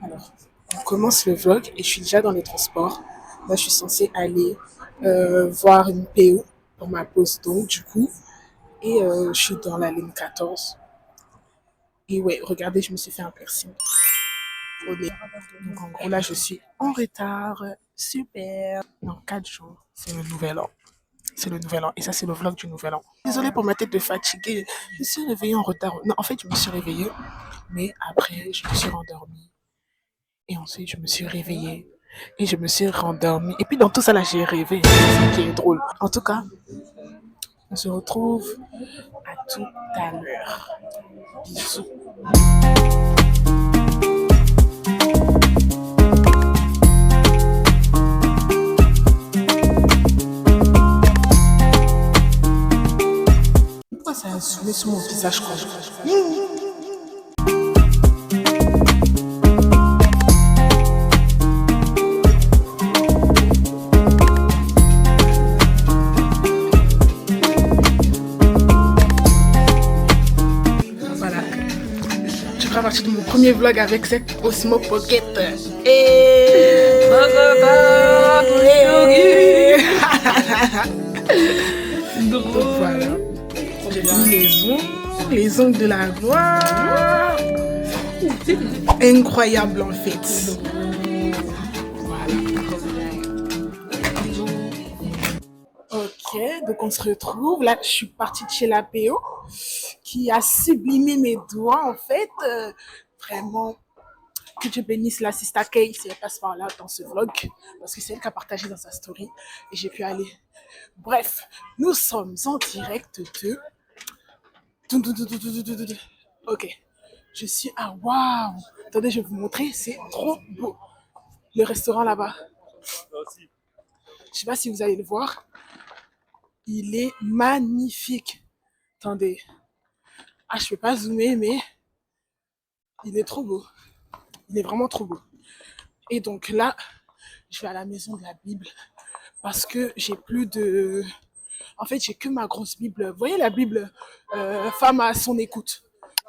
Alors, on commence le vlog et je suis déjà dans les transports. Là, je suis censée aller voir une PO pour ma pause donc du coup. Et je suis dans la ligne 14. Et ouais, regardez, je me suis fait un piercing au nez. Donc en gros, là, je suis en retard. Super. Dans 4 jours, c'est le nouvel an. C'est le nouvel an. Et ça, c'est le vlog du nouvel an. Désolée pour ma tête de fatiguée. Je me suis réveillée en retard. Non, en fait, je me suis réveillée. Mais après, je me suis rendormie. Et ensuite, je me suis réveillée et je me suis rendormie. Et puis, dans tout ça, là, j'ai rêvé. C'est ça qui est drôle. En tout cas, on se retrouve à tout à l'heure. Bisous. Pourquoi ça a zoomé sur mon visage, quoi? Voilà. Je ferai partie de mon premier vlog avec cette Osmo Pocket. Et... Donc voilà. J'ai mis les ongles de la gloire. Incroyable en fait. Ok, donc on se retrouve. Là, je suis partie de chez la PO qui a sublimé mes doigts en fait. Vraiment, que Dieu bénisse la Sista Kay si elle passe par là dans ce vlog parce que c'est elle qui a partagé dans sa story et j'ai pu aller. Bref, nous sommes en direct de. Ok, je suis. Ah waouh! Attendez, je vais vous montrer, c'est trop beau. Le restaurant là-bas. Je sais pas si vous allez le voir. Il est magnifique. Attendez. Ah, je peux pas zoomer, mais il est trop beau. Il est vraiment trop beau. Et donc là, je vais à la maison de la Bible parce que j'ai plus de. En fait, j'ai que ma grosse Bible. Vous voyez la Bible Femme à son écoute.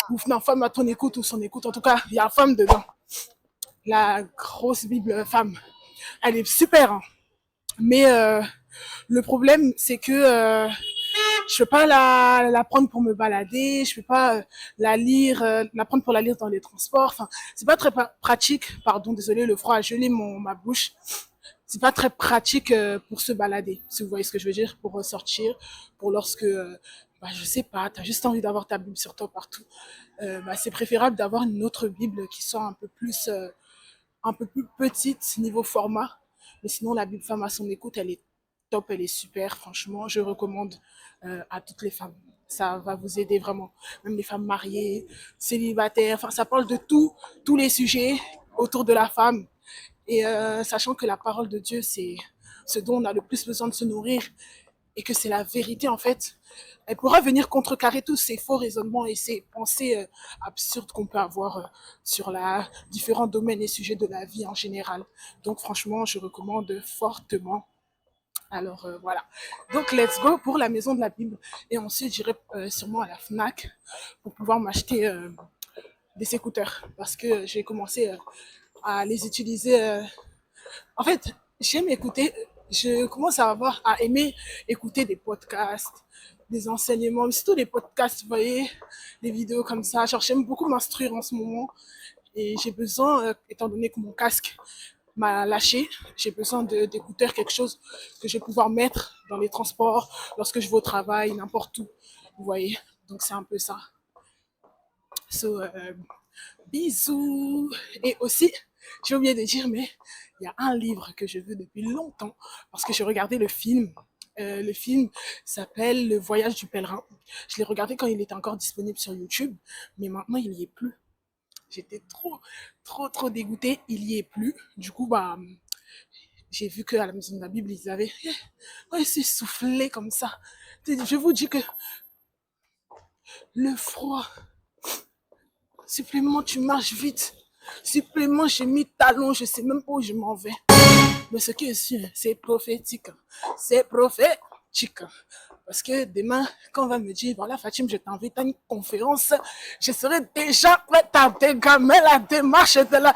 Ou non, Femme à ton écoute ou son écoute. En tout cas, il y a femme dedans. La grosse Bible femme. Elle est super. Hein. Mais le problème, c'est que je peux pas la prendre pour me balader, je peux pas la prendre pour la lire dans les transports. Enfin, c'est pas très pratique. Pardon, désolé, le froid a gelé ma bouche. C'est pas très pratique pour se balader, si vous voyez ce que je veux dire, pour ressortir, pour lorsque, bah, je sais pas, t'as juste envie d'avoir ta Bible sur toi partout. Bah, c'est préférable d'avoir une autre Bible qui soit un peu plus petite niveau format. Mais sinon, la Bible Femme à son écoute, elle est top, elle est super. Franchement, je recommande à toutes les femmes. Ça va vous aider vraiment. Même les femmes mariées, célibataires. Enfin, ça parle de tous les sujets autour de la femme. Et sachant que la parole de Dieu, c'est ce dont on a le plus besoin de se nourrir et que c'est la vérité en fait, elle pourra venir contrecarrer tous ces faux raisonnements et ces pensées absurdes qu'on peut avoir sur la différents domaines et sujets de la vie en général. Donc franchement, je recommande fortement. Alors voilà. Donc let's go pour la maison de la Bible et ensuite j'irai sûrement à la Fnac pour pouvoir m'acheter des écouteurs parce que j'ai commencé à les utiliser. En fait, j'aime écouter, je commence à aimer écouter des podcasts, des enseignements, mais surtout des podcasts, vous voyez, des vidéos comme ça. Genre, j'aime beaucoup m'instruire en ce moment et j'ai besoin, étant donné que mon casque m'a lâché, j'ai besoin d'écouteurs, quelque chose que je vais pouvoir mettre dans les transports, lorsque je vais au travail, n'importe où, vous voyez. Donc, c'est un peu ça. So, bisous. Et aussi, j'ai oublié de dire, mais il y a un livre que je veux depuis longtemps parce que j'ai regardé le film. Le film s'appelle Le Voyage du pèlerin. Je l'ai regardé quand il était encore disponible sur YouTube, mais maintenant il n'y est plus. J'étais trop dégoûtée. Il n'y est plus. Du coup, bah, j'ai vu qu'à la maison de la Bible, ils avaient ouais, c'est soufflé comme ça. Je vous dis que le froid, supplément, tu marches vite. Supplément, j'ai mis talon, je sais même pas où je m'en vais. Mais ce qui est sûr, c'est prophétique. C'est prophétique. Parce que demain, quand on va me dire, voilà, Fatim, je t'invite à une conférence, je serai déjà prête à dégamer la démarche de la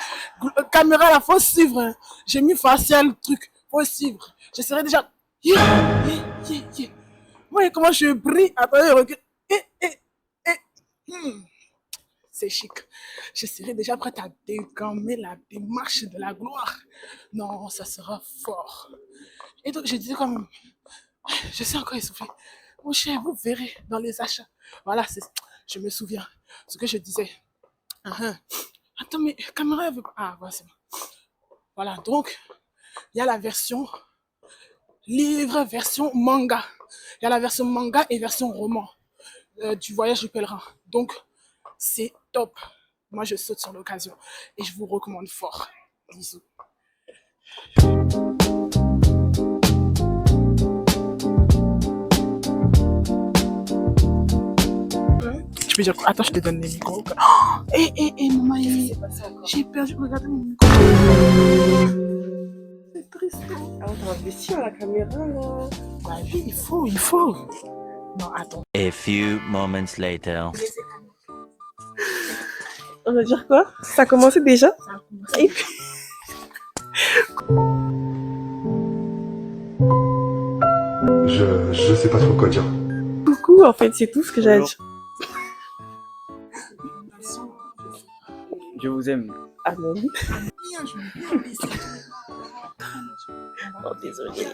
caméra, là, faut suivre. Hein. J'ai mis facial, truc, faut suivre. Je serai déjà, yeah, yeah, yeah, yeah. Voyez comment je brille. Attendez, recule. Hmm, c'est chic. Je serai déjà prête à dégamer la démarche de la gloire. Non, ça sera fort. Et donc, je disais comme, je sais encore essoufflé. Mon cher, vous verrez dans les achats. Voilà, je me souviens ce que je disais. Uh-huh. Attends, mais caméra, elle veut pas. Ah, voilà, c'est bon. Voilà, donc, il y a la version livre, version manga. Il y a la version manga et version roman du voyage du pèlerin. Donc, c'est top. Moi, je saute sur l'occasion et je vous recommande fort. Bisous. Tu peux dire quoi? Attends, je te donne les micros. Maman, j'ai perdu. Regarde mon micro. C'est triste. Ah, on t'a investi à la caméra là. Bah oui, il faut. Non, attends. A few moments later. On va dire quoi? Ça a commencé déjà? Ça a commencé. Et puis... Je sais pas trop quoi dire. Coucou, en fait, c'est tout ce que j'ai à dire. Je vous aime. Amen. Oh, désolé.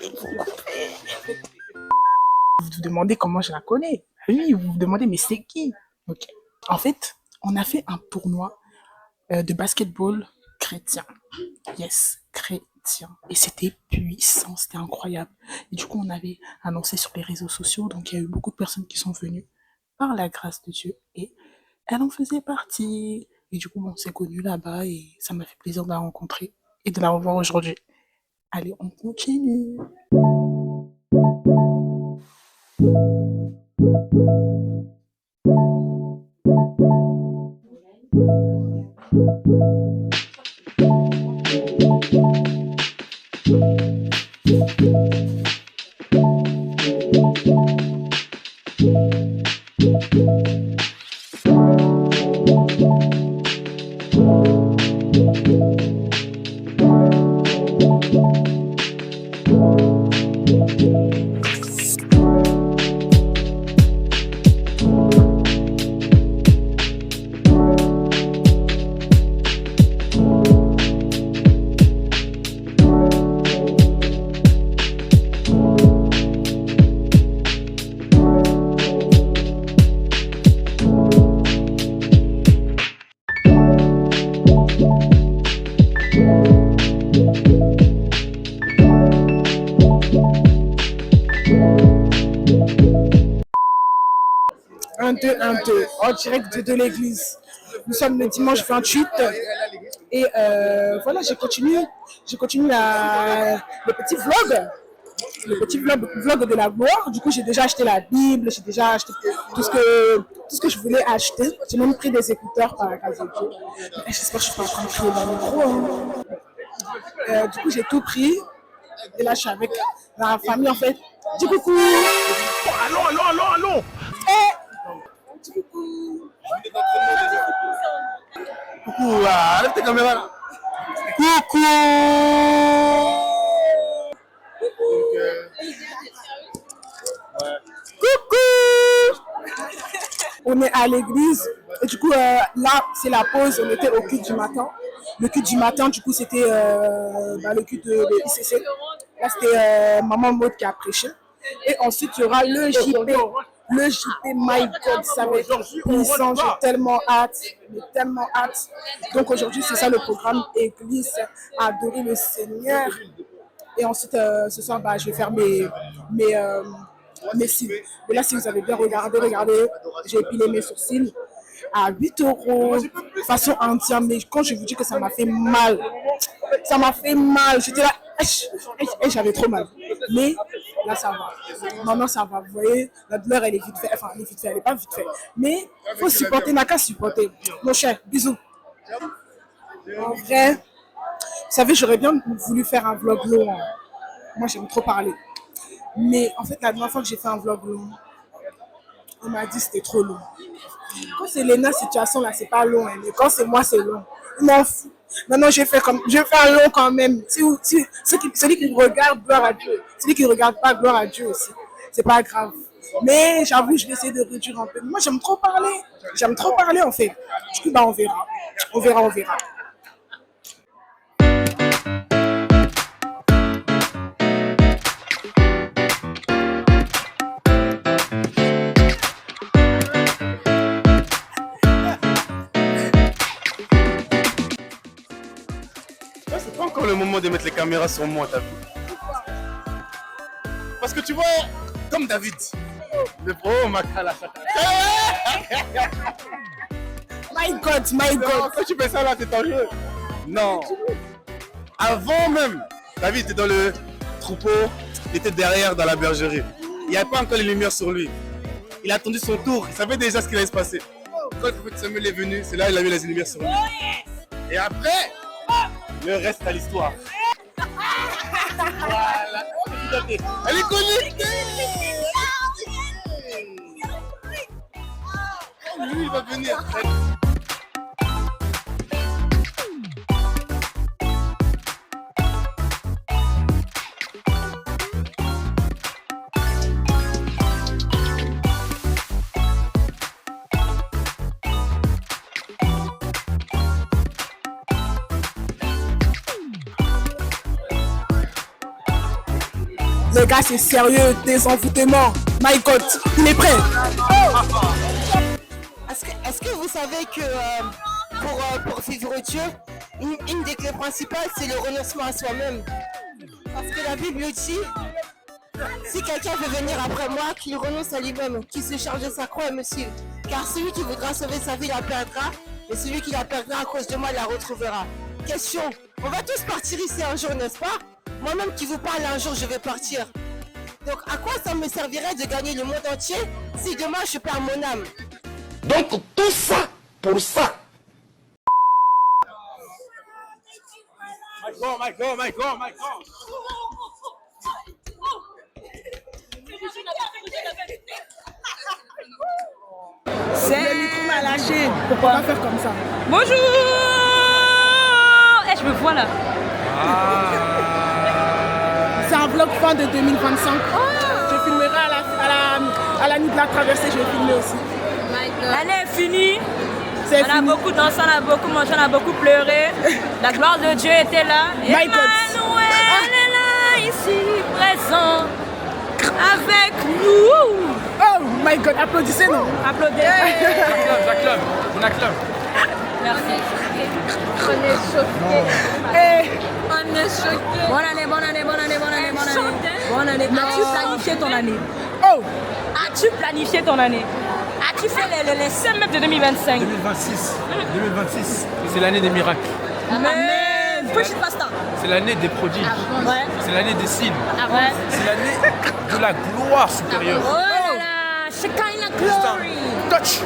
Vous vous demandez comment je la connais. Oui, vous vous demandez, mais c'est qui? Ok. En fait, on a fait un tournoi de basketball chrétien. Yes, chrétien. Et c'était puissant, c'était incroyable. Et du coup, on avait annoncé sur les réseaux sociaux, donc il y a eu beaucoup de personnes qui sont venues par la grâce de Dieu et elle en faisait partie. Et du coup, on s'est connus là-bas et ça m'a fait plaisir de la rencontrer et de la revoir aujourd'hui. Allez, on continue. Un, deux, en direct de l'église. Nous sommes le dimanche 28 et voilà, j'ai continué le petit vlog de la gloire. Du coup, j'ai déjà acheté la Bible, j'ai déjà acheté tout ce que je voulais acheter. J'ai même pris des écouteurs par la grâce de Dieu. J'espère que je ne suis pas en train de crier dans le micro. Hein. Du coup, j'ai tout pris. Et là, je suis avec la famille en fait. Dis coucou. Allons. Dis coucou. Coucou, enlève tes caméras là. Coucou. Coucou. On est à l'église et du coup là c'est la pause, on était au culte du matin. Le culte du matin du coup c'était le culte de ICC. Là c'était Maman Maud qui a prêché. Et ensuite il y aura le JP. Le JP, my God, ça va être puissant, j'ai tellement hâte. Donc aujourd'hui c'est ça le programme Église, adorer le Seigneur. Et ensuite ce soir je vais faire mes cils. Mais là, si vous avez bien regardé, regardez, j'ai épilé mes sourcils à 8 €, façon entière. Mais quand je vous dis que ça m'a fait mal, j'étais là, et j'avais trop mal. Mais là, ça va. Maintenant, ça va. Vous voyez, la douleur, elle est vite fait. Enfin, elle n'est pas vite fait. Mais il faut supporter, n'a qu'à supporter. Mon cher, bisous. En vrai, vous savez, j'aurais bien voulu faire un vlog long. Moi, j'aime trop parler. Mais en fait, la dernière fois que j'ai fait un vlog long, on m'a dit que c'était trop long. Quand c'est Léna, situation là, c'est pas long, hein, mais quand c'est moi, c'est long. Je m'en fous. Maintenant, je fais un long quand même. Celui qui regarde, gloire à Dieu. Celui qui ne regarde pas, gloire à Dieu aussi. C'est pas grave. Mais j'avoue, je vais essayer de réduire un peu. Moi, j'aime trop parler. J'aime trop parler, en fait. Du coup, bah, on verra. On verra. C'est pas encore le moment de mettre les caméras sur moi, t'as vu? Parce que tu vois, comme David, le pro, Makala. My God. Quand tu fais ça là, t'es en jeu. Non. Avant même, David était dans le troupeau, il était derrière dans la bergerie. Il n'y avait pas encore les lumières sur lui. Il a attendu son tour, il savait déjà ce qui allait se passer. Quand Samuel est venu, c'est là qu'il a mis les lumières sur lui. Et après, le reste à l'histoire. Voilà. Elle est connectée. Lui, il va venir. Les gars, c'est sérieux, désenvoûtement. My God, il est prêt. Est-ce que vous savez que pour vivre Dieu, une des clés principales, c'est le renoncement à soi-même. Parce que la Bible dit, si quelqu'un veut venir après moi, qu'il renonce à lui-même, qu'il se charge de sa croix et me suive. Car celui qui voudra sauver sa vie la perdra, et celui qui la perdra à cause de moi la retrouvera. Question, on va tous partir ici un jour, n'est-ce pas? Moi-même qui vous parle, un jour je vais partir. Donc à quoi ça me servirait de gagner le monde entier si demain je perds mon âme? Donc tout ça pour ça. My God. Le micro m'a lâché. Pourquoi pas faire comme ça? Bonjour. Je me vois là. C'est un vlog fin de 2025. Je filmerai à la nuit de la traversée, je vais filmer aussi. L'année est finie. C'est On a fini. beaucoup dansé, on a beaucoup mangé, on a beaucoup pleuré. La gloire de Dieu était là. My God. Emmanuel est là, ici, présent, avec nous. Oh my God, applaudissez nous. Applaudissez. J'acclame. On acclame. Merci. Eh, On est choqués. Bonne année. Bonne année. As-tu planifié ton année? oh, As-tu planifié ton année? As-tu fait les semaines de 2025? 2026. C'est l'année des miracles. Amen. Push it pasta. C'est l'année des prodiges. Ouais. C'est l'année des signes. Ouais. C'est l'année de la gloire supérieure. Oh là là, Shekinah glory. Touch.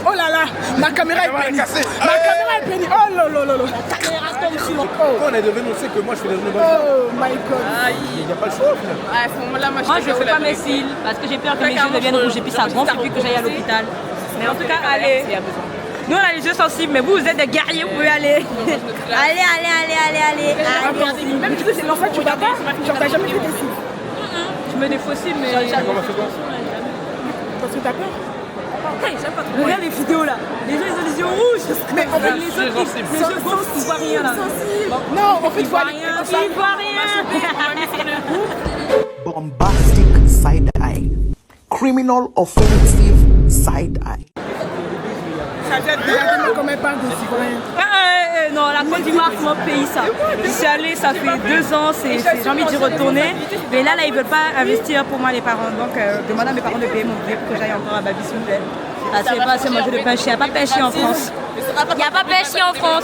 oh là là, ma caméra est pénie. Ma caméra est pénie. Oh là là là là. Quand on est devenu, on sait que moi je fais des rénovations. Oh my God. Il n'y a pas le choix. À ce moment-là, moi, Moi, je fais pas mes cils parce que j'ai peur que mes yeux deviennent rouges et puis ça gonfle et puis que j'aille à l'hôpital. Mais en tout cas, allez. Nous, on a les yeux sensibles, mais vous êtes des guerriers, vous pouvez aller. Allez. Même tu sais, c'est l'enfant, tu regardes pas. Genre, t'as jamais fait des films. Je me défaucille, mais. Parce que t'as peur. Regarde les vidéos là. Les gens, ils ont les yeux rouges. Mais en fait, les yeux gonflent, ils voient rien là. non, en fait, Ils voient rien. Ils voient rien. Bombastic side eye. Criminal offensive side eye. ça vient de regarder comme elle parle de citoyen. Non, la Côte d'Ivoire, c'est mon pays ça. J'y suis allée, ça fait 2 ans, j'ai envie d'y retourner. Mais là, ils ne veulent pas investir pour moi les parents. Donc, demande à mes parents de payer mon billet pour que j'aille encore à Babi, s'il vous plaît. Ah, c'est pas assez manger de pain chien. Il n'y a pas de pain chien en France. Il n'y a pas de pain chien en France.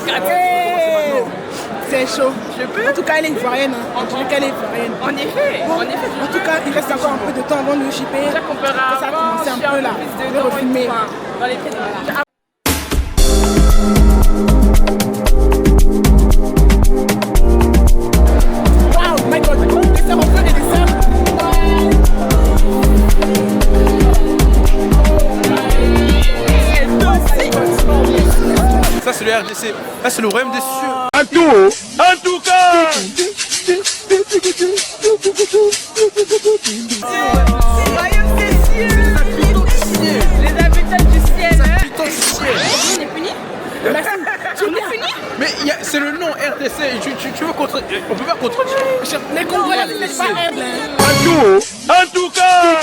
C'est chaud. En tout cas, elle est ivoirienne. On dirait qu'elle est ivoirienne. En effet. Bon, en tout cas, il reste encore un peu de temps avant de le shipper. Déjà qu'on peut avoir Ça a commencé un peu là. Je vais refilmer. dans les pieds de la Wow, my God. Des sœurs en feu et des sœurs. Là, c'est le royaume des cieux. En tout cas. Royaume des cieux. Les habitants du ciel. On est punis. Tu es fini? Mais c'est le nom RDC. Tu veux contre... On peut pas contredire. Les Congolais, vous n'êtes pas humbles. En tout cas.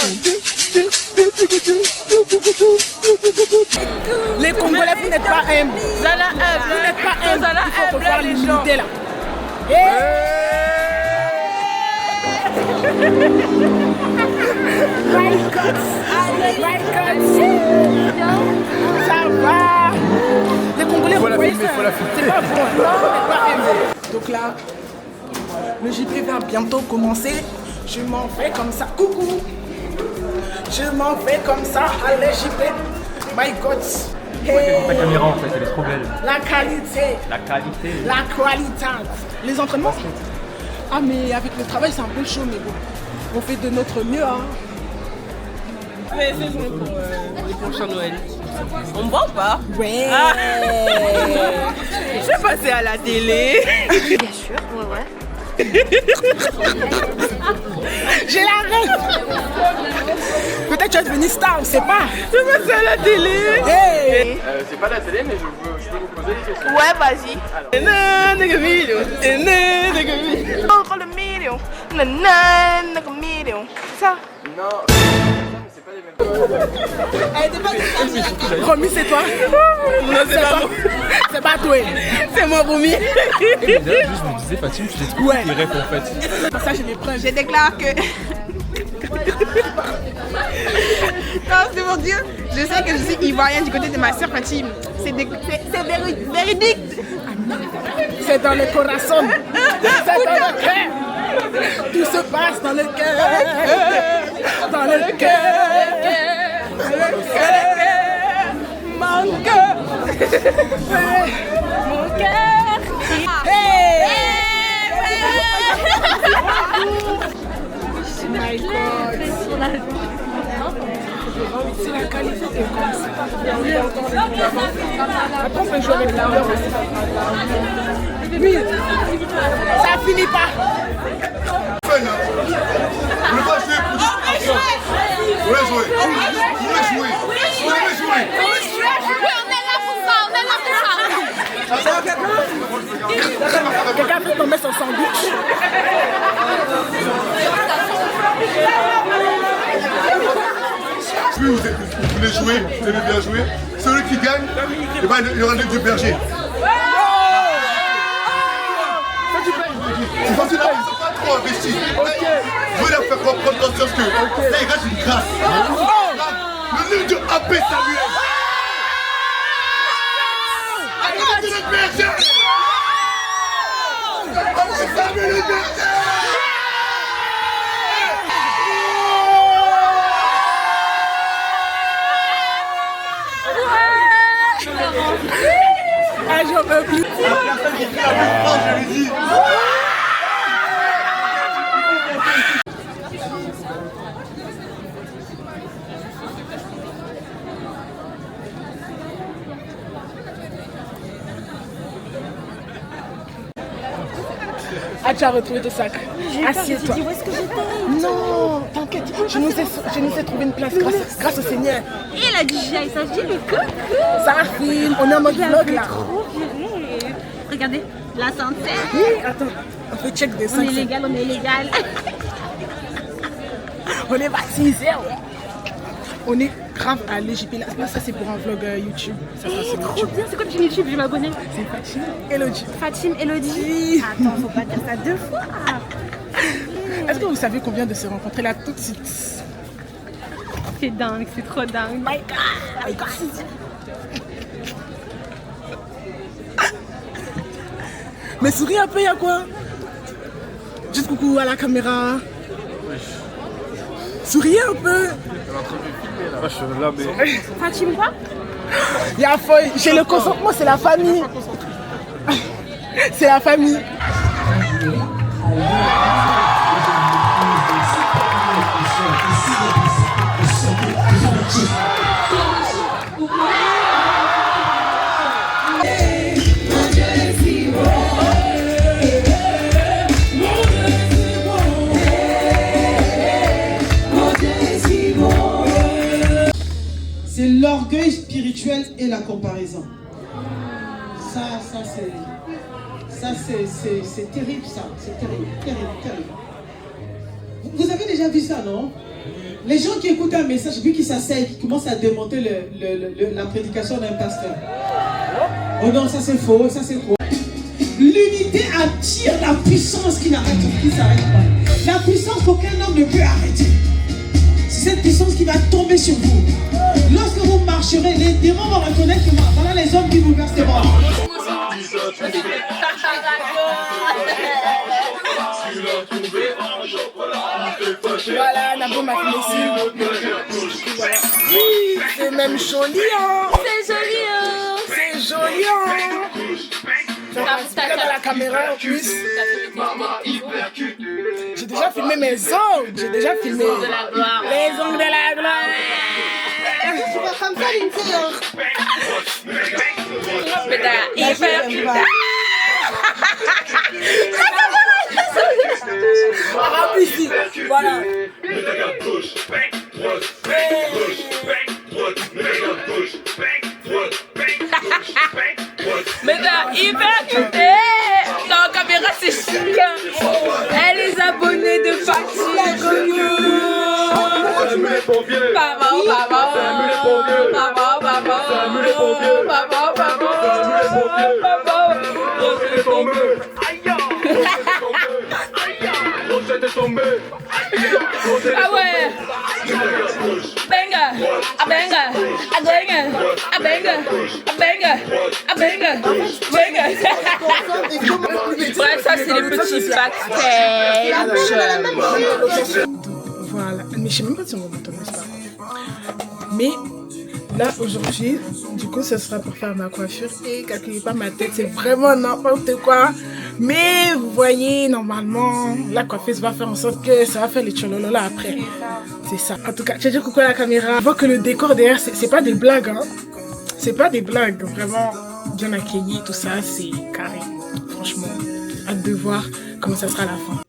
Les Congolais, vous n'êtes pas humbles. Zala Vous n'êtes pas humbles. Zala Il faut humble, voir les l'humilité là. Ça va. Les Congolais, Faut la vous voyez filmer, ça? faut la filmer. C'est pas bon. Non, c'est pas humble. Donc là, le JP va bientôt commencer. Je m'en vais comme ça. Coucou. Je m'en vais comme ça. Allez, JP. My God. Hey. Ta caméra, en fait, elle est trop belle. La qualité. La qualité. La qualité. Les entraînements. Ah, mais avec le travail, c'est un peu chaud, mais bon. On fait de notre mieux, hein. Mais c'est bon pour les prochains Noël. On me voit ou pas? Ouais. Je vais passer à la télé. Bien sûr, ouais. J'ai la rêve. Peut-être tu vas devenir star, on sait pas. Je vais passer à la télé. Hey. C'est pas la télé, mais je peux vous poser des questions. Ouais, vas-y. Encore le million. Ça. Non. C'est pas les mêmes. Promis, c'est toi. Non, c'est pas moi. C'est pas toi. C'est moi, Boumi. Juste me disais, Fatim, je t'ai trouvé Ouais. les rêves en fait. Pour ça, j'ai des preuves. Je déclare que... Non, c'est pour dire, je sais que je suis ivoirienne du côté de ma sœur Fatim. C'est véridique. C'est dans le corazon. C'est dans le cœur. Tout se passe dans le cœur. Dans le cœur. Mon cœur. Mon cœur. My God. C'est la qualité de comme ça. Après, on peut jouer avec la couleur aussi. Oui, ça finit pas. Quelqu'un peut tomber son sandwich. Plus vous voulez jouer, vous aimez bien jouer. Celui qui gagne, eh ben, il y aura un du berger. C'est facile, ils sont pas trop investis. Je veux leur faire comprendre conscience que là, il reste une grâce. Le nom de AP Samuel. Arrêtez le berger. Samuel le berger. Ah, j'en peux plus. La personne qui crie la plus fort, je lui dis. Ah, tu as retrouvé ton sac. Assieds-toi. Où est-ce que j'étais? Non, t'inquiète. Je nous ai trouvé une place grâce au Seigneur. Et elle a dit j'aille, ça se dit le coucou. Ça filme, on est en mode vlog là. Trop viré. Regardez, la santé. Oui, attends, on fait check des 5. On est légal, on est légal. On est baptisé. On est grave à l'EJP là. Ça c'est pour un vlog YouTube. Ça sera sur Trop YouTube. bien, c'est quoi le chaîne YouTube? Je vais m'abonner. C'est Fatim Elodie. Fatim Elodie. Attends, faut pas dire ça 2 fois. Est-ce que vous savez qu'on vient de se rencontrer là tout de suite? C'est dingue, c'est trop dingue. My God. Mais souris un peu, y'a quoi? Juste coucou à la caméra. Souriez un peu. Moi, je suis là, mais. Fatim quoi? Y'a feuille. J'ai le consentement, c'est la famille. C'est la famille. et la comparaison. Ça c'est terrible ça. C'est terrible, terrible, terrible. Vous avez déjà vu ça, non? Les gens qui écoutent un message, vu qu'ils s'asseyent, qui commencent à démonter la prédication d'un pasteur. Oh non, ça c'est faux, ça c'est faux. L'unité attire la puissance qui s'arrête pas. La puissance qu'aucun homme ne peut arrêter. C'est cette puissance qui va tomber sur vous. Lorsque vous marcherez, les démons vont reconnaître que voilà les hommes qui vous versent des bras. Voilà, Nabo m'a fait ici. Oui, c'est même joli, hein. C'est joli, hein. C'est joli, hein. Dans la caméra en plus. J'ai déjà filmé mes ongles. J'ai déjà filmé les ongles de la gloire. Tu vas comme ça, Lindsay. Ici, voilà. Mais t'as hyper cuté. Dans la caméra, c'est chic. Elle les abonnés de Fatih. Papa. Ah ouais. Banger. A banger. A banger. A banger. A banger. A banger. Banger. Ouais, ça c'est les petits backstage. Voilà, mais je sais même pas si on va m'entendre, c'est pas grave. Mais là aujourd'hui, du coup, ce sera pour faire ma coiffure et calculez pas ma tête, c'est vraiment n'importe quoi. Mais vous voyez, normalement, la coiffeuse va faire en sorte que ça va faire les tchololola après. C'est ça. En tout cas, je vais dire coucou à la caméra. Je vois que le décor derrière, c'est pas des blagues, hein. C'est pas des blagues, vraiment bien accueilli, tout ça, c'est carré. Franchement, hâte de voir comment ça sera à la fin.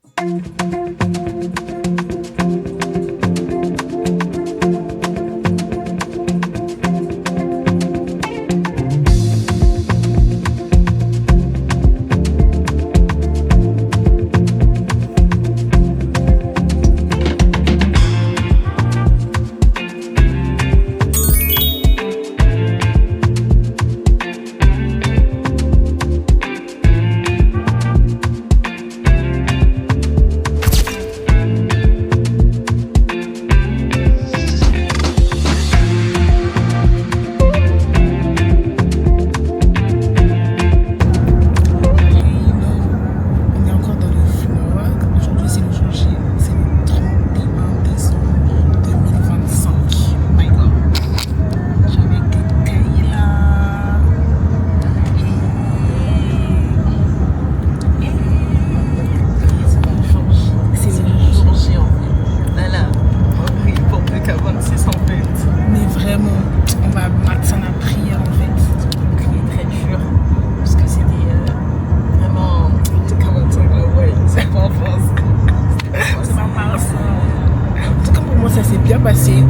bien passé.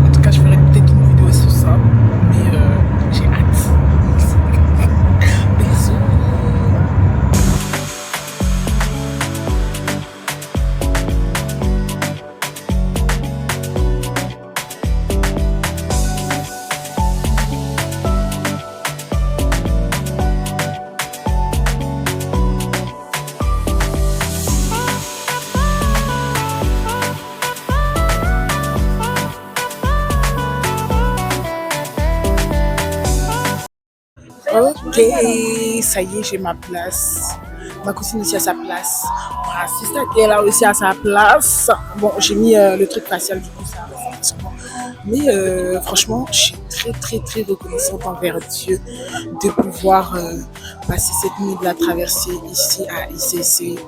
En tout cas, je ferai peut-être une vidéo sur ça. Mais j'ai hâte. Bisous. Ok, ça y est, j'ai ma place. Ma cousine aussi a sa place. Ma sister qui est là aussi a sa place. Bon, j'ai mis le truc facial, du coup, ça reste sûrement. Mais franchement, je suis très reconnaissante envers Dieu de pouvoir passer cette nuit de la traversée ici à ICC,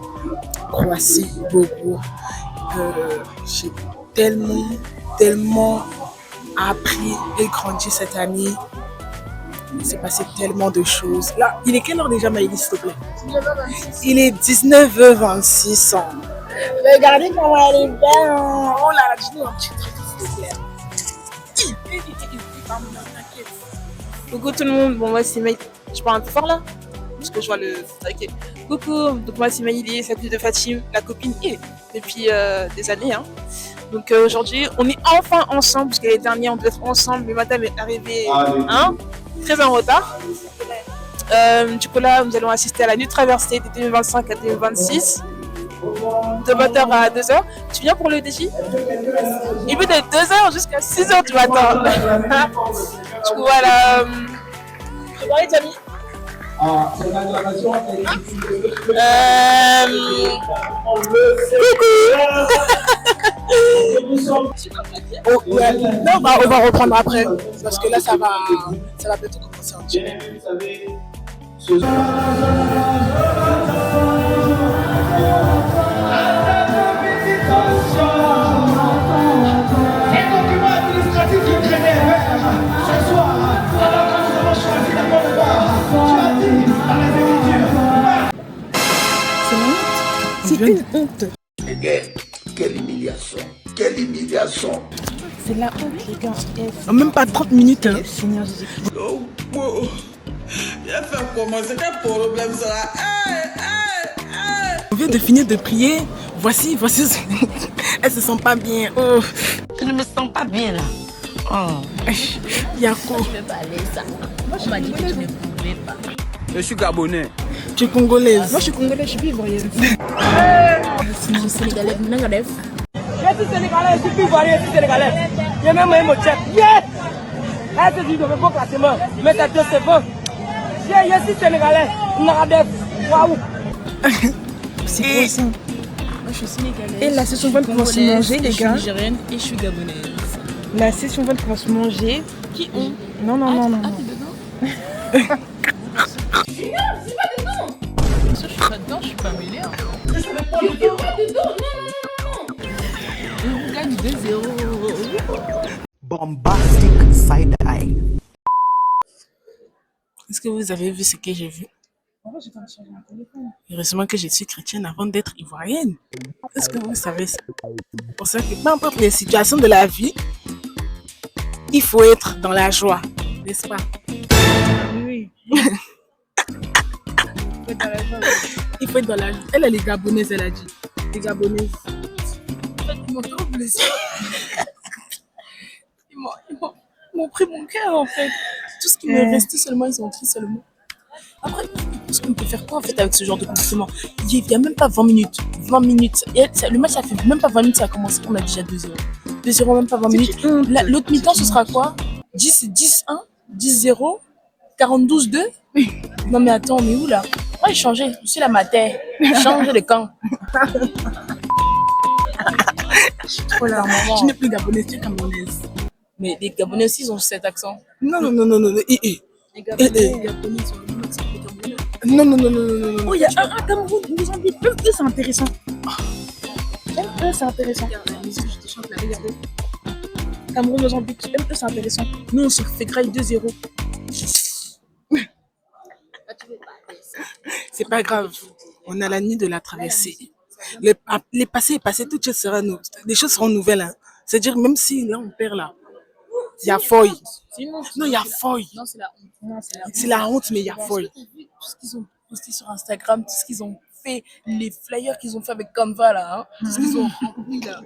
Croissy, Beaubourg. J'ai tellement appris et grandi cette année. Il s'est passé tellement de choses. Là, il est quelle heure déjà, Maëlys, s'il te plaît? 19h26. Il est 19h26. Regardez comment elle est belle. Oh là là, dis-nous un petit truc, s'il te plaît. T'inquiète. Coucou tout le monde, bon moi c'est Maï. Je parle un peu fort là parce que je vois le... Ok. Coucou, donc moi c'est Maïli, celle de Fatim, la copine et depuis des années. Hein. Donc aujourd'hui on est enfin ensemble parce que les derniers on devait être ensemble mais madame est arrivée très en retard. Du coup là nous allons assister à la nuit traversée de 2025 à 2026 de 20h à 2h. Tu viens pour le DJ? Il veut de 2h jusqu'à 6h du matin. Du coup voilà. Préparez les amis. Oh, ouais. Là, on va reprendre après parce que là ça va bientôt commencer en direct. C'est une honte. Quelle humiliation. Quelle humiliation. C'est la honte, les gars. En même pas 30 minutes. Hein. Seigneur Jésus. Viens faire comment? C'est quel problème ça? On vient de finir de prier. Voici. Elle se sent pas bien. Oh. Je ne me sens pas bien là. Oh. Yako. Je ne peux pas aller ça. Moi je m'as dit que tu ne pouvais pas. Je suis gabonais. Tu es congolaise. Moi je suis congolaise, je suis plus ivoirienne. Je suis sénégalaise, Nangadev. Je suis sénégalais, je suis plus ivoirien, je suis sénégalais. J'ai même un mot check. Yes! Là c'est du bon classement. Mais t'as deux c'est bon. Je suis sénégalais, Nangadev. Waouh! C'est quoi ça? Moi je suis sénégalaise. Et la session 20 va se manger, les gars. Je suis nigérienne et je suis gabonaise. La session 20 va se manger. Qui ont? Non. Ah, t'es dedans? Je suis pas dedans! Je suis pas dedans, je suis pas mêlée. Je suis pas dedans, non! Je vous gagne 2-0. Bombastic side eye. Est-ce que vous avez vu ce que j'ai vu? Heureusement que je suis chrétienne avant d'être ivoirienne. Est-ce que vous savez ça? C'est pour ça que peu importe les situations de la vie, il faut être dans la joie, n'est-ce pas? Oui. Il faut être dans la joie. Elle est gabonaise, elle a dit. Les gabonaises. En fait, ils m'ont trop blessé. Ils m'ont pris mon cœur en fait. Tout ce qui me restait seulement, ils ont pris seulement. Après, ce qu'on peut faire quoi en fait avec ce genre de comportement? Il n'y a même pas 20 minutes. 20 minutes. Et le match, ça fait même pas 20 minutes, ça a commencé. On a déjà 2-0. 2-0, même pas 20 minutes. L'autre mi-temps, ce sera quoi? 10-1, 10-0, 42-2. Non mais attends, on est où là? Moi, j'ai changé. Je suis la matin. Change de camp. Je suis trop là. Je n'ai plus gabonaise, tu es camerounaise. Mais les Gabonais aussi, ils ont cet accent. Non. Les Gabonais, ils sont Non. Oh, il y a un Cameroun, ils nous ont dit, même eux, c'est intéressant. Même eux, c'est intéressant. Cameroun, Mozambique, même eux, c'est intéressant. Nous, on se fait graille 2-0. C'est pas grave. On a la nuit de la traversée. Les passés est passé, toutes choses seront les choses seront nouvelles. Hein. C'est-à-dire, même si là, on perd là, il y a foy. Non, il y a foy. Non, c'est la honte. C'est la honte, mais il y a foy. Tout ce qu'ils ont posté sur Instagram, tout ce qu'ils ont fait, les flyers qu'ils ont fait avec Canva là, hein, tout ce qu'ils ont rempli là.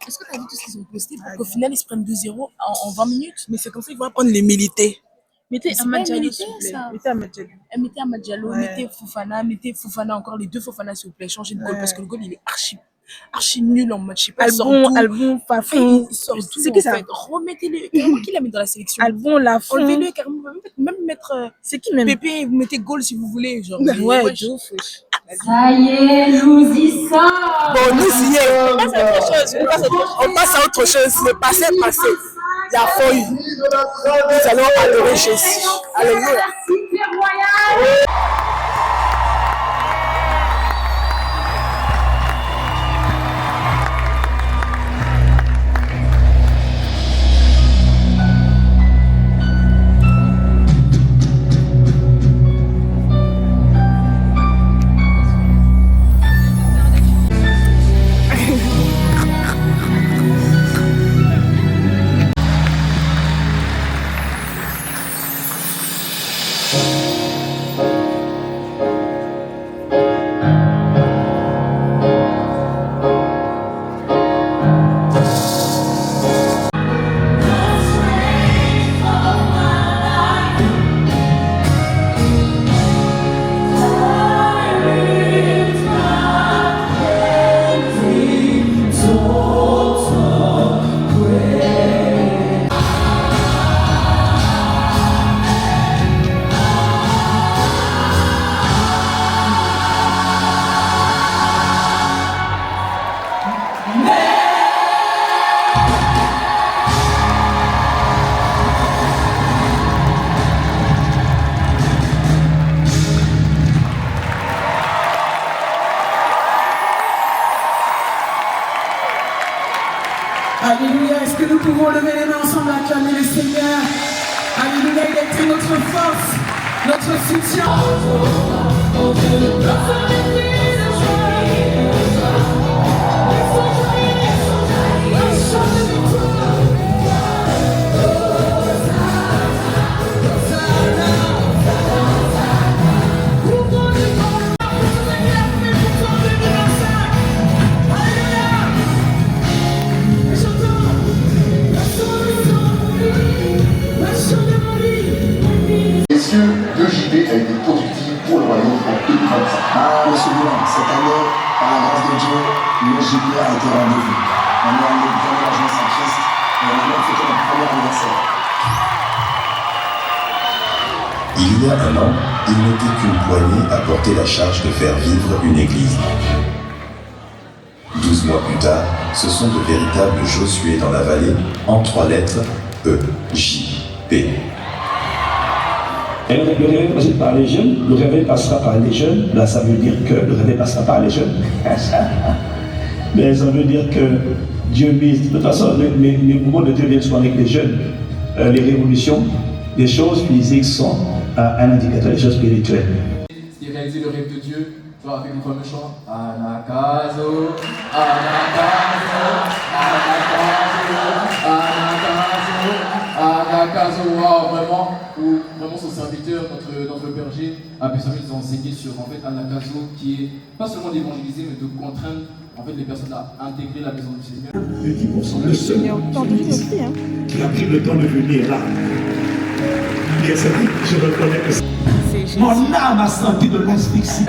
Est-ce que tu as vu tout ce qu'ils ont posté pour qu'au final ils se prennent 2-0 en 20 minutes? Mais c'est comme ça qu'ils vont apprendre les militer. Mettez Amad Diallo, s'il vous plaît. Mettez Amad Diallo. Mettez Amad Diallo, mettez Fofana encore, les deux Fofana s'il vous plaît, changez de goal parce que le goal il est archi nul en match. Je sais pas, Albon, Fafou. il sort tout. C'est qui ça? Remettez-le. Carrément, qui l'a mis dans la sélection? Albon, Lafont. Enlevez-le carrément. Même mettre. C'est qui même? Pépé, vous mettez goal si vous voulez. Genre, ouais, Ça y est, nous y sommes. Bon, nous y est. On passe à autre chose. Le passé est passé. Il y a foy. Nous allons adorer Jésus. Alléluia. Alléluia. Est-ce que nous pouvons lever les mains ensemble, acclamer le Seigneur? Alléluia, il a été notre force, notre soutien. Le JB a été productif pour le royaume en 2025. Ah, monsieur Boulan, cette année, par la grâce de Dieu, le JB a été rendez-vous. On est allé bien à la joie sans Christ et on a même fêté notre premier anniversaire. Il y a un an, il n'était qu'une poignée à porter la charge de faire vivre une église. 12 mois plus tard, ce sont de véritables Josué dans la vallée, en 3 lettres, E-J-P. Le réveil passé par les jeunes, le réveil passera par les jeunes. Là, ça veut dire que le réveil passera par les jeunes. Mais ça veut dire que Dieu mise. De toute façon, les mouvements de Dieu viennent souvent avec les jeunes. Les révolutions, les choses physiques sont un indicateur des choses spirituelles. Et réaliser le rêve de Dieu, avec le fameux chant Anakazo, Anakazo, Anakazo, Anakazo, Anakazo. Wow, vraiment son serviteur, notre berger, a pu nous enseigner sur en fait Anakazo, qui est pas seulement d'évangéliser, mais de contraindre en fait les personnes à intégrer la maison du Seigneur. De 10%, le seul qui a pris le temps de venir là. Et c'est vrai, je reconnais que mon âme a senti de l'asphyxie.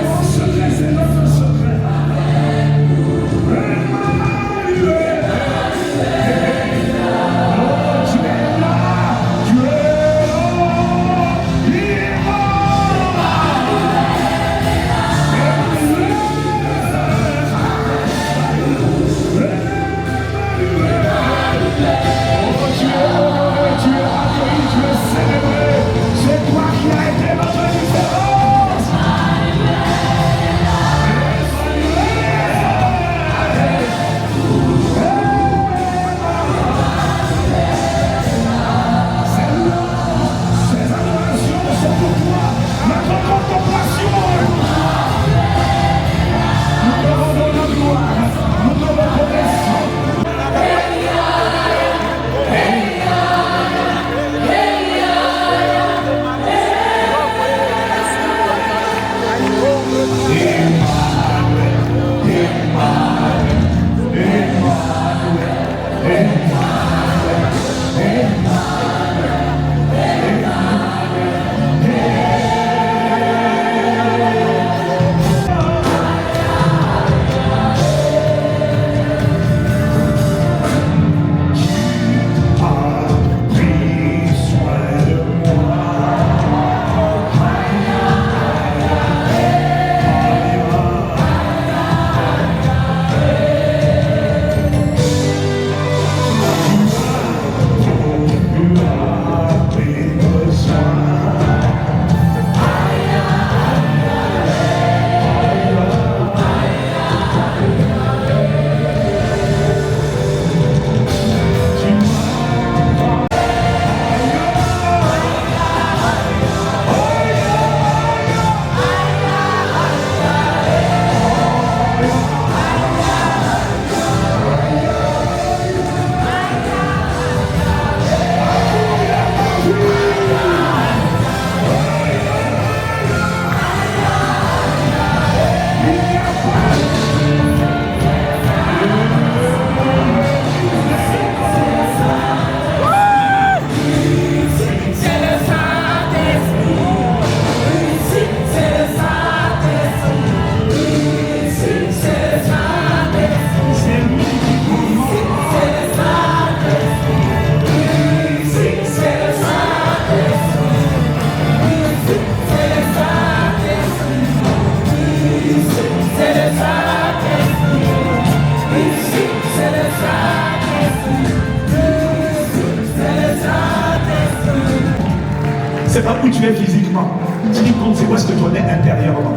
C'est pas où tu es physiquement. Ce qui compte, c'est où est-ce que tu en es intérieurement.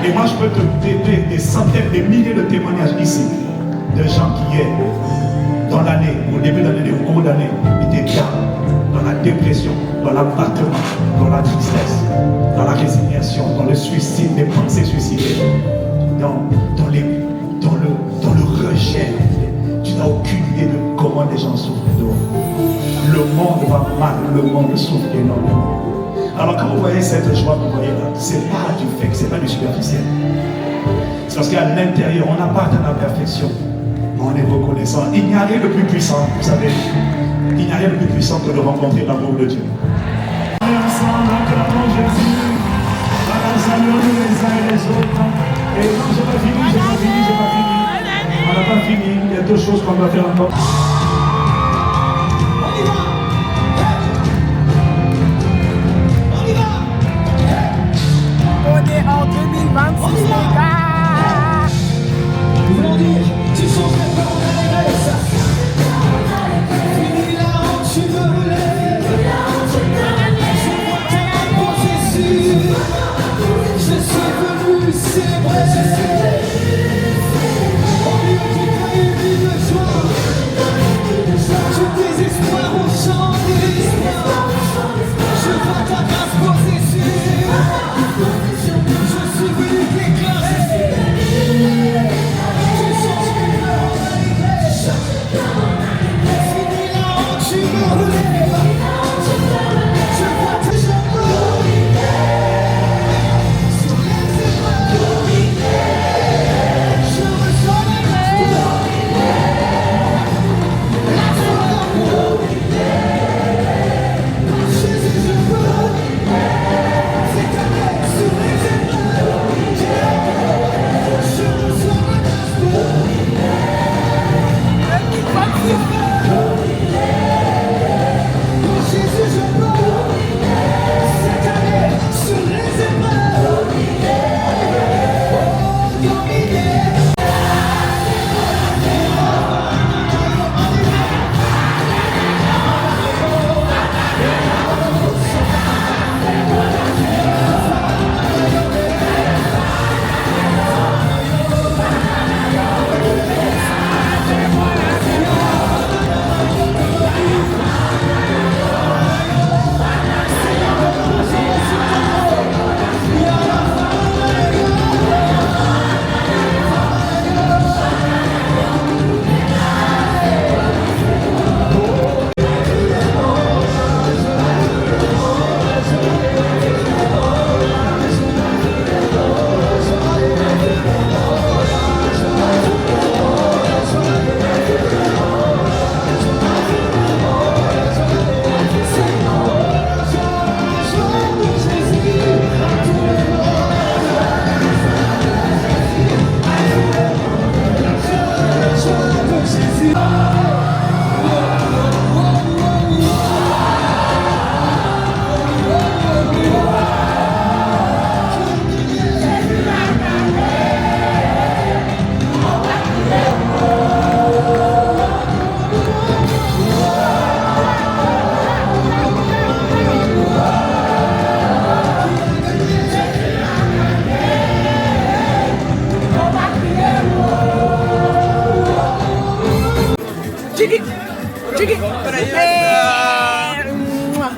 Et moi, je peux te donner des centaines, des milliers de témoignages ici de gens qui dans l'année, au début d'année, au cours d'année, était bien, dans la dépression, dans l'abattement, dans la tristesse, dans la résignation, dans le suicide, des pensées suicidaires, dans le rejet. Tu n'as aucune idée de comment les gens souffrent dehors. Le monde va mal, le monde souffre énormément. Alors quand vous voyez cette joie, vous voyez là, c'est pas du fake, c'est pas du superficiel. C'est parce qu'à l'intérieur, on n'a pas atteint la perfection. On est reconnaissant. Il n'y a rien de plus puissant, vous savez. Il n'y a rien de plus puissant que de rencontrer l'amour de Dieu. Ensemble, acclamons Jésus. Saluons-nous les uns et les autres. Et non, j'ai pas fini. On n'a pas fini. Il y a deux choses qu'on doit faire encore. On est en 2026, les gars. Nous voulons dire, tu changerais pas mon adresse. Fini la honte, tu veux me lever. Je vois ton amour, Jésus. Je suis venu, c'est vrai. Au lieu de créer une vie de joie, je désespoir au chant de l'espoir. Je vois ta grâce posséder. Je suis venu déclarer. Tu changes mes pleurs en allégresse. Fini la honte, tu me relèves. Je vois tes jambes sur les épreuves. Je ressens la grâce. La foi d'amour. Jésus, je peux. C'est ta main sur les épreuves. Je reçois la grâce. Jésus, je peux. C'est ta main sur les épreuves. Dominer.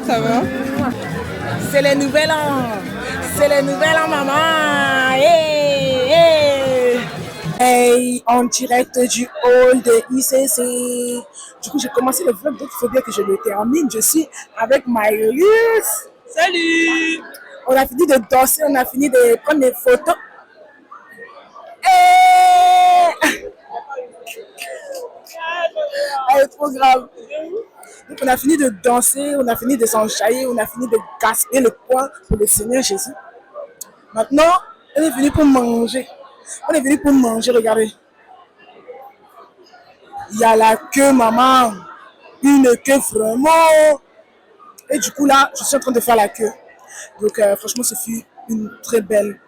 Ça va? C'est les nouvelles an. C'est les nouvelles an, maman. Hey, hey. Hey, en direct du hall de ICC. Du coup, j'ai commencé le vlog, donc il faut bien que je le termine. Je suis avec Marius. Salut! On a fini de danser, on a fini de prendre des photos. Hey! Elle est trop grave. Donc on a fini de danser, on a fini de s'enjailler, on a fini de gaspiller le poids pour le Seigneur Jésus. Maintenant, on est venu pour manger. On est venu pour manger, regardez. Il y a la queue, maman. Une queue vraiment. Et du coup là, je suis en train de faire la queue. Donc franchement, ce fut une très belle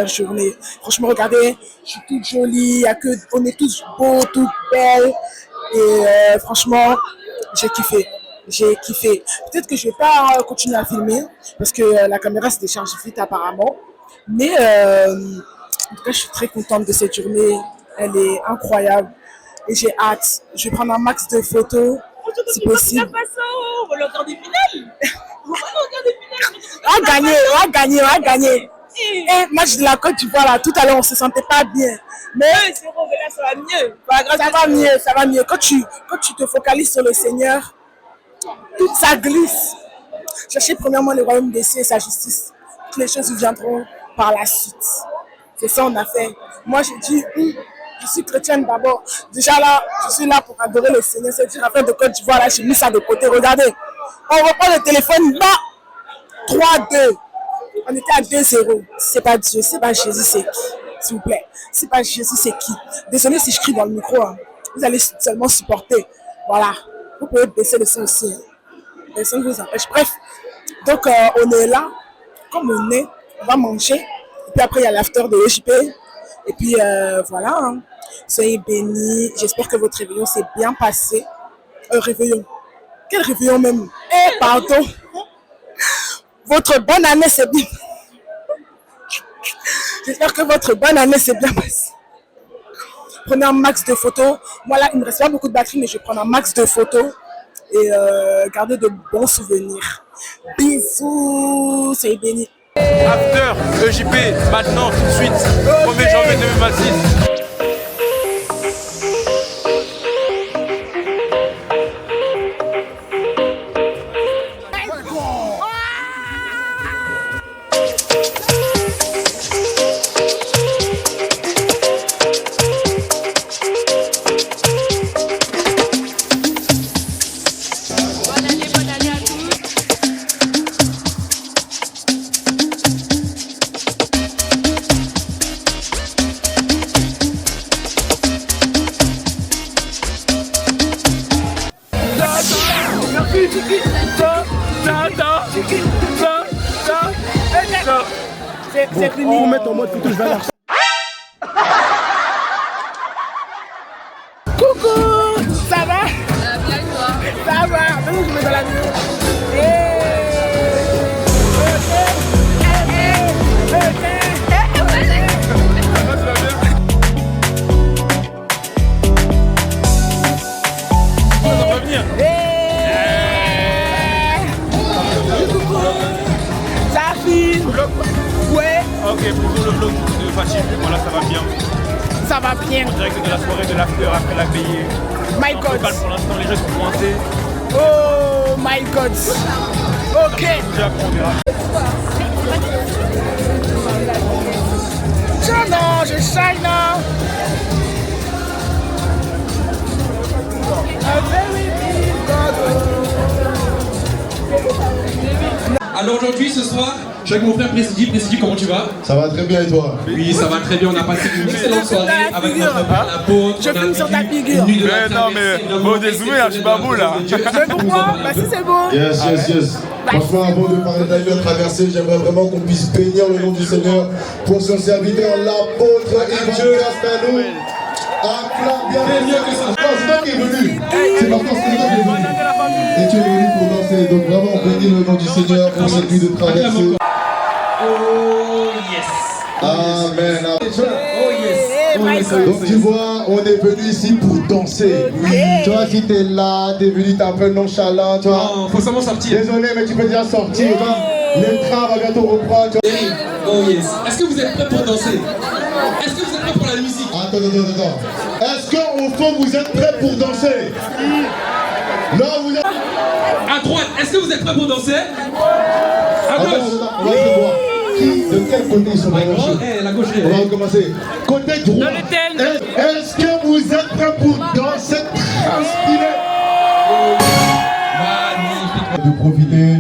journée. Franchement, regardez, je suis toute jolie, on est tous beaux, toutes belles. Et franchement, j'ai kiffé. Peut-être que je vais pas continuer à filmer parce que la caméra se décharge vite apparemment. Mais en tout cas, je suis très contente de cette journée. Elle est incroyable. et j'ai hâte. Je vais prendre un max de photos, si possible. On va le regarder final. On va le regarder final. On va gagner. Et match de la Côte d'Ivoire, là, tout à l'heure, on se sentait pas bien. Mais c'est bon, mais là, ça va mieux. Ça va mieux. Quand tu te focalises sur le Seigneur, tout ça glisse. Cherchez premièrement le royaume des cieux et sa justice. Toutes les choses vous viendront par la suite. C'est ça qu'on a fait. Moi, j'ai dit, je suis chrétienne d'abord. Déjà là, je suis là pour adorer le Seigneur. C'est-à-dire, afin de Côte d'Ivoire, là, j'ai mis ça de côté. Regardez, on reprend le téléphone, là, 3-2. On était à 2-0. C'est pas Dieu, c'est pas Jésus, c'est qui? S'il vous plaît. C'est pas Jésus, c'est qui? Désolé si je crie dans le micro. Hein. Vous allez seulement supporter. Voilà. Vous pouvez baisser le son aussi. Hein. Personne ne vous empêche. Bref. Donc, on est là. Comme on est, on va manger. Et puis après, il y a l'after de EJP. Et puis, voilà. Hein. Soyez bénis. J'espère que votre réveillon s'est bien passé. Réveillon. Quel réveillon même? Eh, pardon. Votre bonne année s'est bien. J'espère que votre bonne année s'est bien passée. Prenez un max de photos. Moi là, il ne me reste pas beaucoup de batterie, mais je vais prendre un max de photos et garder de bons souvenirs. Bisous, soyez bénis. After EJP, maintenant, tout de suite, 1er janvier 2026. C'est fini. On va mettre en mode photo, je vais aller. Coucou, ça va? Bien et toi? Ça va, maintenant je vais dans la vidéo. Ça va venir. Ça filme. Ouais. Ok, pour le vlog de Fatim, voilà, ça va bien. Ça va bien. En direct de la soirée de l'after après la veillée. My God. Pour l'instant, les gens sont pointés. Oh my God. Ok. Après, on verra. Tiens, non, je shine now. A very big God. Alors aujourd'hui, ce soir, je suis avec mon frère Président. Président, comment tu vas? Ça va très bien et toi? Oui, ça va très bien. On a passé une excellente soirée avec notre père Apôtre. Je filme sur ta figure. Mais non, mais bon, dézoomé, je suis pas beau là. Mais pourquoi? Bah si c'est bon. Yes. Franchement, avant de parler de la nuit à traverser, j'aimerais vraiment qu'on puisse bénir le nom du Seigneur pour son serviteur, l'apôtre Ivan Castanou. Acclame bien. C'est toi qui es venu. C'est maintenant c'est toi qui es venu. Et tu es venu pour danser. Donc vraiment, on bénit le nom du Seigneur pour cette nuit de traversée. Oh yes. Amen. Oh yes. Donc tu vois, on est venu ici pour danser. Oui. Tu vois, si t'es là, t'es venu, t'es un peu nonchalant, tu vois. Non, faut seulement sortir. Désolé, mais tu peux déjà sortir. Le train va bientôt reprendre. Oh yes. Est-ce que vous êtes prêts pour danser? Est-ce que vous êtes prêts pour la musique? Attends. Est-ce qu'au fond vous êtes prêts pour danser? Non, vous êtes... À droite, est-ce que vous êtes prêts pour danser? À gauche. On va se voir. De quel côté ils sont la gauche. On va recommencer. Côté droit. Est-ce que vous êtes prêts pour danser? Transpirer. De profiter,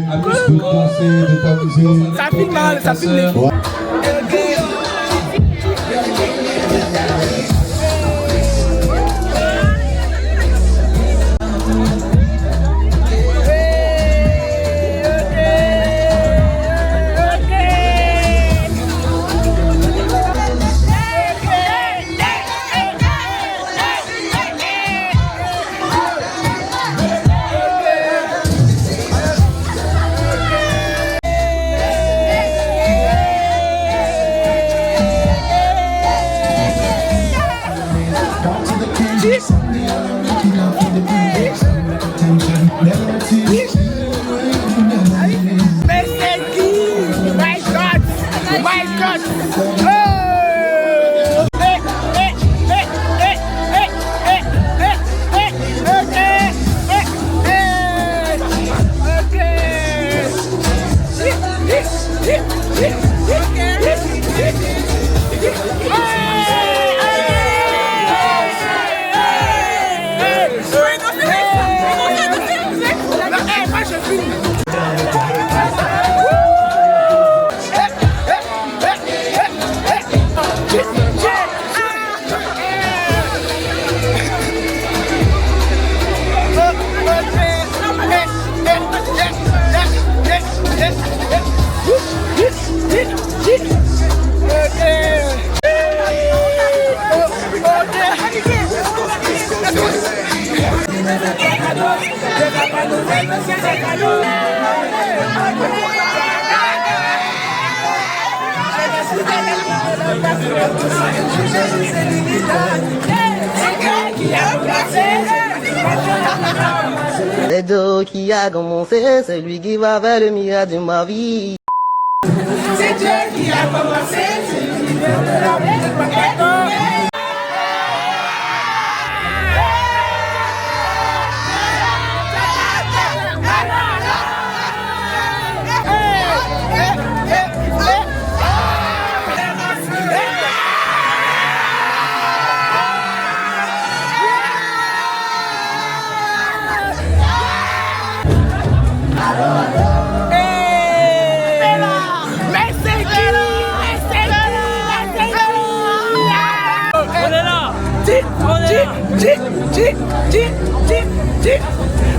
de danser, de t'amuser. Ça filme mal, ça filme les fous. C'est Dieu qui a commencé, c'est lui qui va faire le miracle de ma vie. C'est Dieu qui a commencé, c'est lui qui va faire le miracle de ma vie.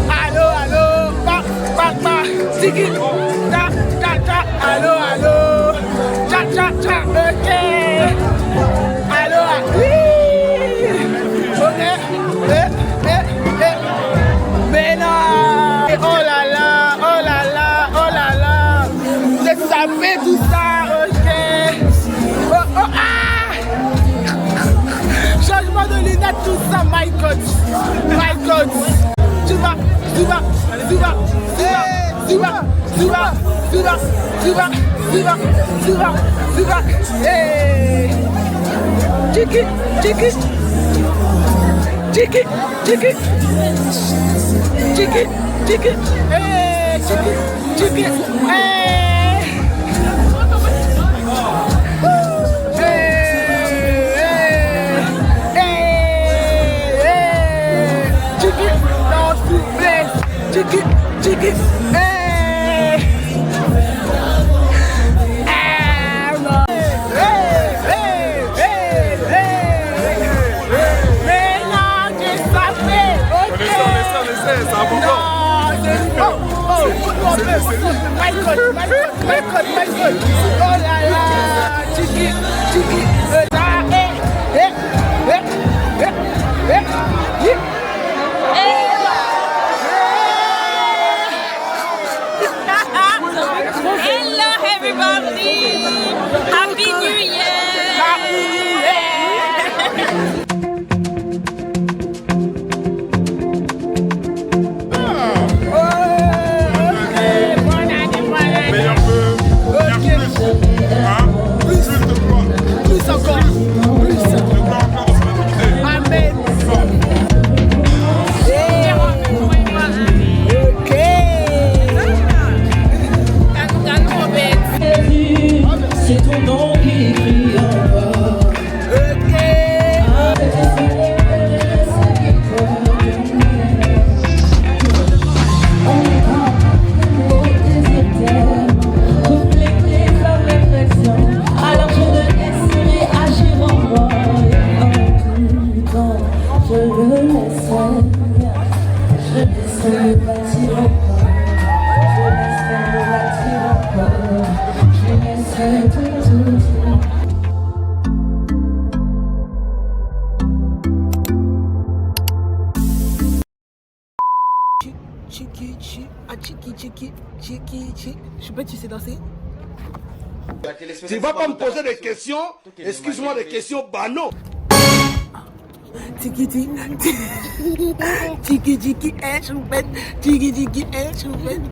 Allô, allô, pa, tiki, ta, allô, allô, cha, ok. Allô, oui, ok, mais non, oh là là, vous savez tout ça, ok. Oh, ah, changement de lunettes, tout ça, my God. Zuba, hey. Chiki, hey, chiki, hey. Chiki, hey. Mais non, je savais, ok. C'est important. My God. Oh là là, Chiki, Hello everybody! Happy New Year! Happy New Year! Plus encore. Amen. C'est ton nom qui crie en bas. Alors je le laisserai agir en moi. En tout temps, je le laisserai. Je laisserai le bâtir encore. Je laisserai le bâtir encore. Je laisserai tout dire. Chiki. Je sais pas, tu sais danser? Tu ne vas pas me poser des questions, excuse-moi, des questions banaux. Tiki, choupette.